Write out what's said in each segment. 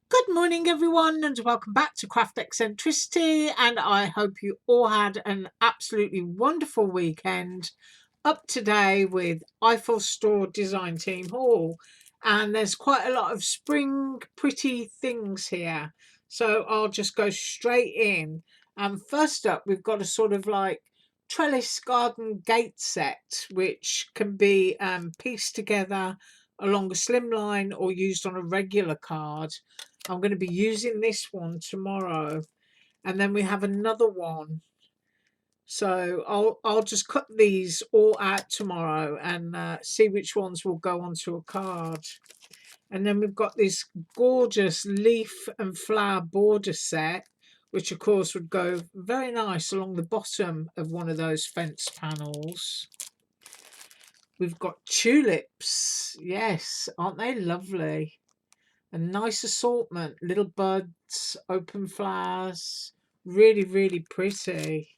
Good morning, everyone, and welcome back to Craft Eccentricity. And I hope you all had an absolutely wonderful weekend. Up today with Eiffel Store Design Team Hall, and there's quite a lot of spring pretty things here. So I'll just go straight in. First up, we've got a sort of like trellis garden gate set, which can be pieced together along a slim line or used on a regular card. I'm going to be using this one tomorrow, and then we have another one. So I'll just cut these all out tomorrow and see which ones will go onto a card. And then we've got this gorgeous leaf and flower border set, which of course would go very nice along the bottom of one of those fence panels. We've got tulips. Yes, aren't they lovely? A nice assortment, little buds, open flowers, really, really pretty.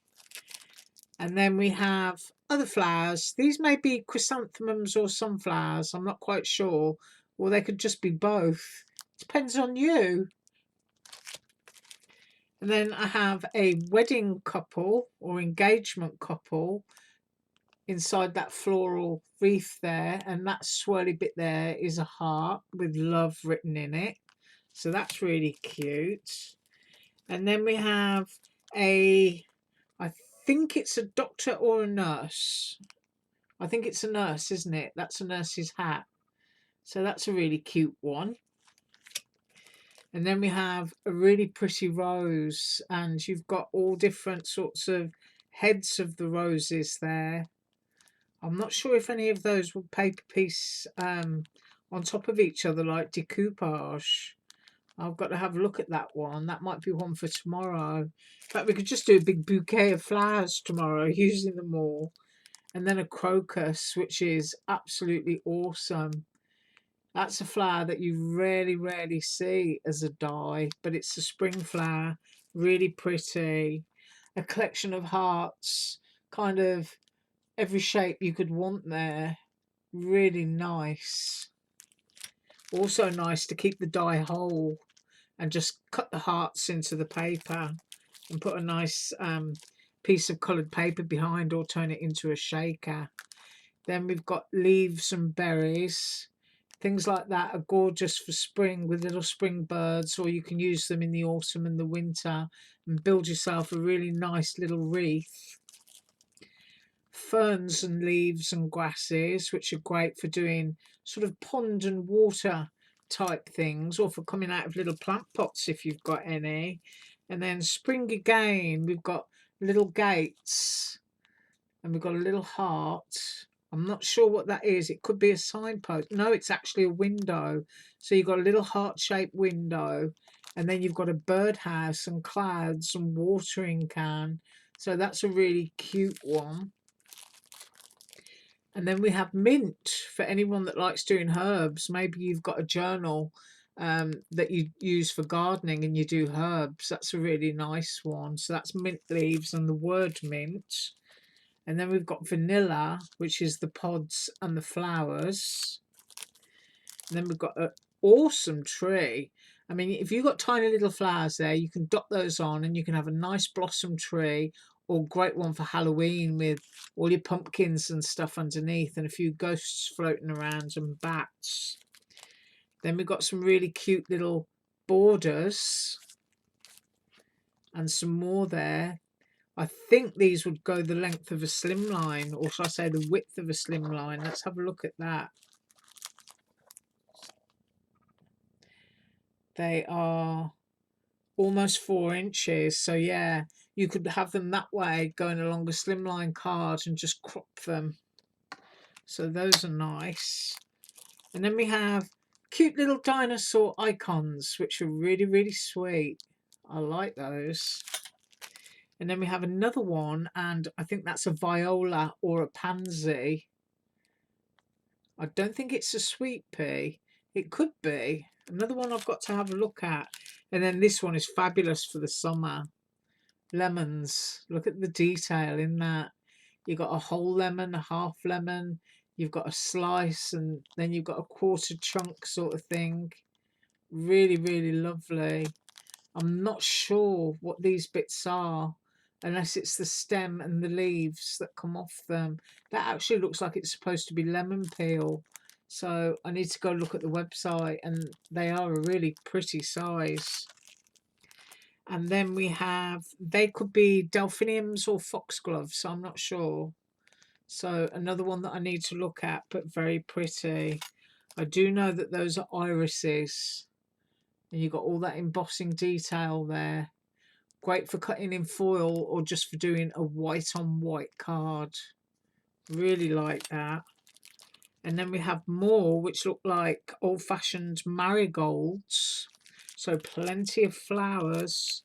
And then we have other flowers. These may be chrysanthemums or sunflowers, I'm not quite sure. Or they could just be both. Depends on you. And then I have a wedding couple or engagement couple inside that floral wreath there. And that swirly bit there is a heart with love written in it. So that's really cute. And then we have I think it's a doctor or a nurse. I think it's a nurse, isn't it? That's a nurse's hat. So that's a really cute one. And then we have a really pretty rose, and you've got all different sorts of heads of the roses there. I'm not sure if any of those will paper piece on top of each other like decoupage. I've got to have a look at that one. That might be one for tomorrow. In fact, we could just do a big bouquet of flowers tomorrow using them all. And then a crocus, which is absolutely awesome. That's a flower that you rarely, rarely see as a dye, but it's a spring flower, really pretty. A collection of hearts, kind of every shape you could want there. Really nice. Also nice to keep the dye whole and just cut the hearts into the paper and put a nice piece of coloured paper behind or turn it into a shaker. Then we've got leaves and berries. Things like that are gorgeous for spring with little spring birds, or you can use them in the autumn and the winter and build yourself a really nice little wreath. Ferns and leaves and grasses, which are great for doing sort of pond and water type things, or for coming out of little plant pots if you've got any. And then spring again, we've got little gates and we've got a little heart. I'm not sure what that is. It could be a signpost. No, it's actually a window. So you've got a little heart-shaped window, and then you've got a birdhouse and clouds and watering can. So that's a really cute one. And then we have mint for anyone that likes doing herbs. Maybe you've got a journal that you use for gardening and you do herbs. That's a really nice one. So that's mint leaves and the word mint. And then we've got vanilla, which is the pods and the flowers. And then we've got an awesome tree. I mean, if you've got tiny little flowers there, you can dot those on and you can have a nice blossom tree, or great one for Halloween with all your pumpkins and stuff underneath and a few ghosts floating around and bats. Then we've got some really cute little borders and some more there. I think these would go the length of a slim line, or should I say the width of a slim line. Let's have a look at that. They are almost 4 inches. So yeah, you could have them that way going along a slimline card and just crop them. So those are nice. And then we have cute little dinosaur icons, which are really, really sweet. I like those. And then we have another one, and I think that's a viola or a pansy. I don't think it's a sweet pea. It could be. Another one I've got to have a look at. And then this one is fabulous for the summer. Lemons. Look at the detail in that. You've got a whole lemon, a half lemon. You've got a slice, and then you've got a quarter chunk sort of thing. Really, really lovely. I'm not sure what these bits are, unless it's the stem and the leaves that come off them. That actually looks like it's supposed to be lemon peel. So I need to go look at the website, and they are a really pretty size. And then we have, they could be delphiniums or foxgloves, so I'm not sure. So another one that I need to look at, but very pretty. I do know that those are irises. And you've got all that embossing detail there. Great for cutting in foil or just for doing a white on white card. Really like that. And then we have more which look like old-fashioned marigolds. So plenty of flowers.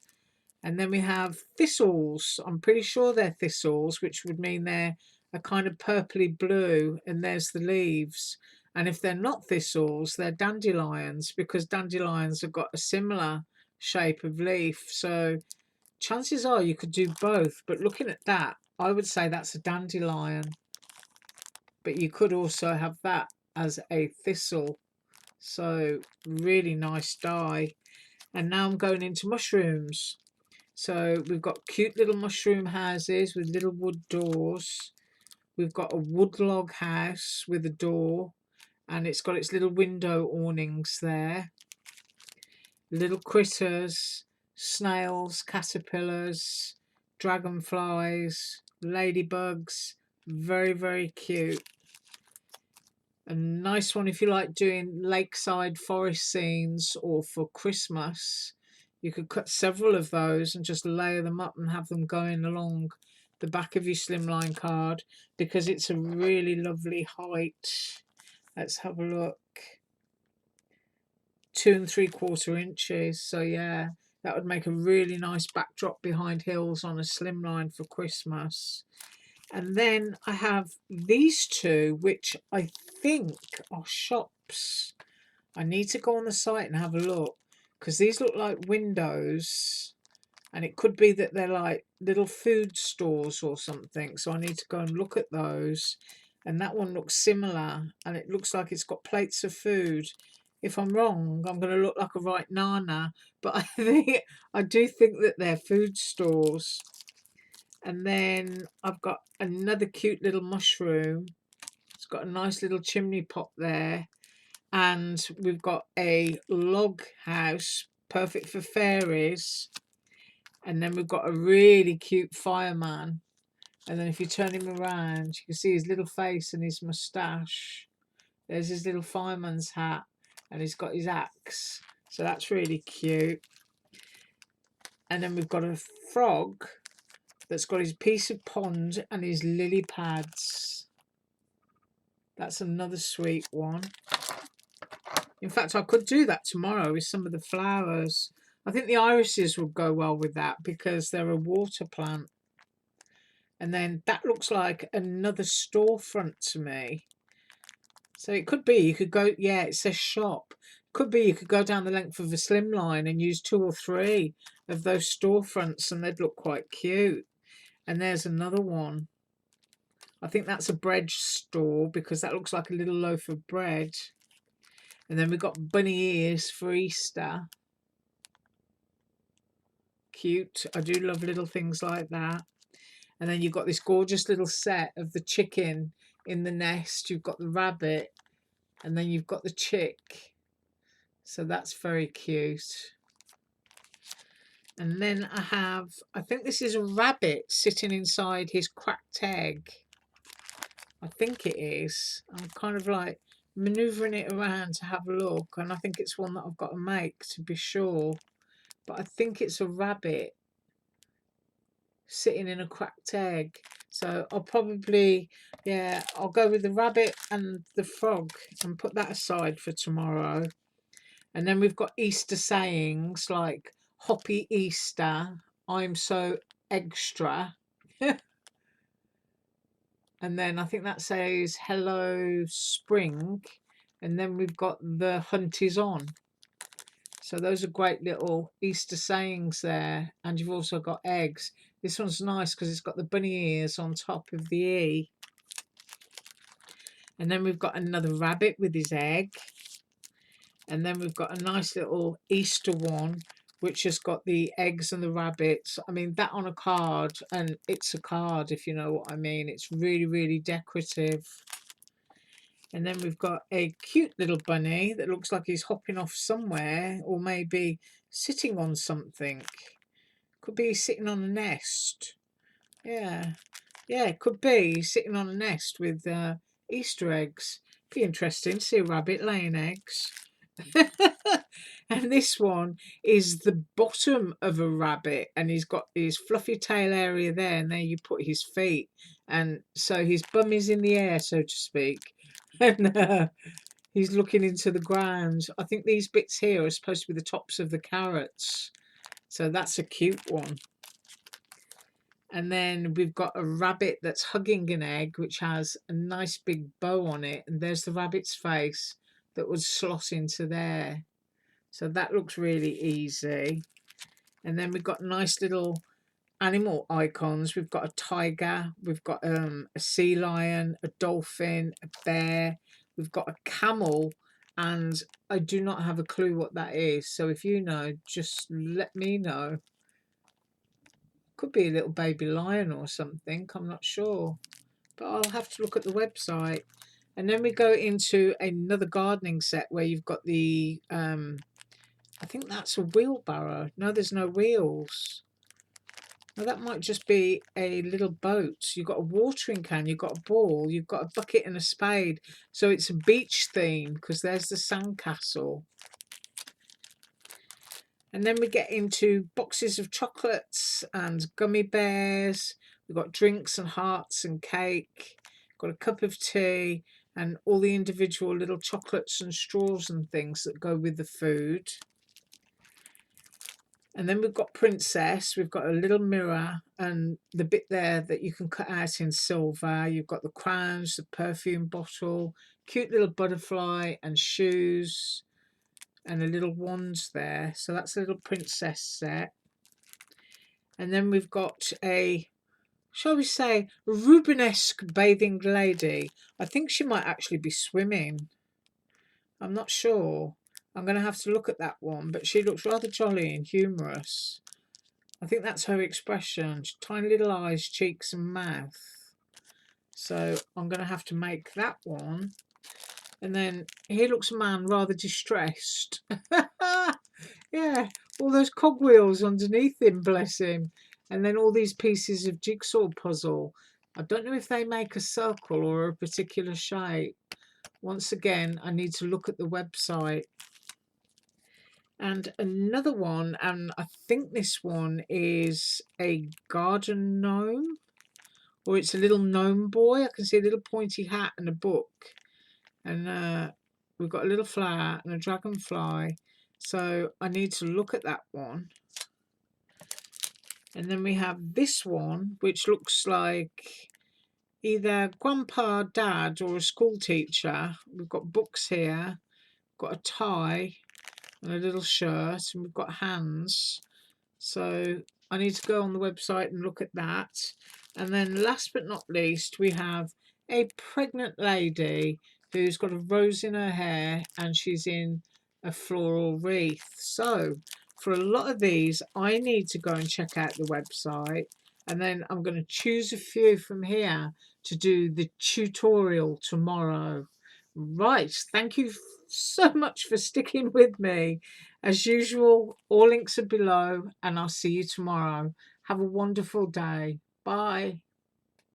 And then we have thistles. I'm pretty sure they're thistles, which would mean they're a kind of purpley blue. And there's the leaves. And if they're not thistles, they're dandelions, because dandelions have got a similar shape of leaf. So chances are you could do both. But looking at that, I would say that's a dandelion. But you could also have that as a thistle. So really nice die. And now I'm going into mushrooms. So we've got cute little mushroom houses with little wood doors. We've got a wood log house with a door, and it's got its little window awnings there. Little critters, snails, caterpillars, dragonflies, ladybugs. Very, very cute. A nice one if you like doing lakeside forest scenes or for Christmas. You could cut several of those and just layer them up and have them going along the back of your slimline card, because it's a really lovely height. Let's have a look. 2 3/4 inches. So yeah, that would make a really nice backdrop behind hills on a slimline for Christmas. And then I have these two, which I think are shops. I need to go on the site and have a look, because these look like windows, and it could be that they're like little food stores or something. So I need to go and look at those. And that one looks similar, and it looks like it's got plates of food. If I'm wrong, I'm going to look like a right nana, but I do think that they're food stores. And then I've got another cute little mushroom. It's got a nice little chimney pot there. And we've got a log house, perfect for fairies. And then we've got a really cute fireman. And then if you turn him around, you can see his little face and his moustache. There's his little fireman's hat. And he's got his axe. So that's really cute. And then we've got a frog that's got his piece of pond and his lily pads. That's another sweet one. In fact, I could do that tomorrow with some of the flowers. I think the irises would go well with that because they're a water plant. And then that looks like another storefront to me. So it could be you could go, yeah, it says shop. Could be you could go down the length of a slimline and use 2 or 3 of those storefronts, and they'd look quite cute. And there's another one. I think that's a bread store because that looks like a little loaf of bread. And then we've got bunny ears for Easter. Cute. I do love little things like that. And then you've got this gorgeous little set of the chicken in the nest. You've got the rabbit, and then you've got the chick. So that's very cute. And then I think this is a rabbit sitting inside his cracked egg. I think it is. I'm kind of like manoeuvring it around to have a look, and I think it's one that I've got to make to be sure. But I think it's a rabbit sitting in a cracked egg. So I'll probably, yeah, I'll go with the rabbit and the frog and put that aside for tomorrow. And then we've got Easter sayings like Hoppy Easter, I'm so extra. And then I think that says hello spring. And then we've got the hunt is on. So those are great little Easter sayings there. And you've also got eggs. This one's nice because it's got the bunny ears on top of the E. And then we've got another rabbit with his egg. And then we've got a nice little Easter one, which has got the eggs and the rabbits. I mean, that on a card, and it's a card, if you know what I mean. It's really, really decorative. And then we've got a cute little bunny that looks like he's hopping off somewhere, or maybe sitting on something. Could be sitting on a nest. Yeah, yeah, it could be sitting on a nest with Easter eggs. Be interesting to see a rabbit laying eggs. And this one is the bottom of a rabbit, and he's got his fluffy tail area there, and there you put his feet, and so his bum is in the air, so to speak. And he's looking into the ground. I think these bits here are supposed to be the tops of the carrots, so that's a cute one. And then we've got a rabbit that's hugging an egg, which has a nice big bow on it, and there's the rabbit's face that would slot into there. So that looks really easy. And then we've got nice little animal icons. We've got a tiger, we've got a sea lion, a dolphin, a bear, we've got a camel, and I do not have a clue what that is. So if you know, just let me know. Could be a little baby lion or something, I'm not sure, but I'll have to look at the website. And then we go into another gardening set where you've got the I think that's a wheelbarrow. No, there's no wheels. Now that might just be a little boat. You've got a watering can, you've got a ball, you've got a bucket and a spade. So it's a beach theme, because there's the sandcastle. And then we get into boxes of chocolates and gummy bears. We've got drinks and hearts and cake. Got a cup of tea and all the individual little chocolates and straws and things that go with the food. And then we've got Princess. We've got a little mirror and the bit there that you can cut out in silver. You've got the crowns, the perfume bottle, cute little butterfly and shoes, and a little wand there. So that's a little Princess set. And then we've got a, shall we say, Rubenesque bathing lady. I think she might actually be swimming. I'm not sure. I'm going to have to look at that one, but she looks rather jolly and humorous. I think that's her expression. Tiny little eyes, cheeks and mouth. So I'm going to have to make that one. And then here looks a man rather distressed. Yeah, all those cogwheels underneath him, bless him. And then all these pieces of jigsaw puzzle. I don't know if they make a circle or a particular shape. Once again, I need to look at the website. And another one, and I think this one is a garden gnome, or it's a little gnome boy. I can see a little pointy hat and a book. And we've got a little flower and a dragonfly. So I need to look at that one. And then we have this one, which looks like either grandpa, dad, or a school teacher. We've got books here, got a tie and a little shirt, and we've got hands. So I need to go on the website and look at that. And then last but not least, we have a pregnant lady who's got a rose in her hair and she's in a floral wreath. So for a lot of these, I need to go and check out the website, and then I'm going to choose a few from here to do the tutorial tomorrow. Right, thank you so much for sticking with me. As usual, all links are below, and I'll see you tomorrow. Have a wonderful day. Bye.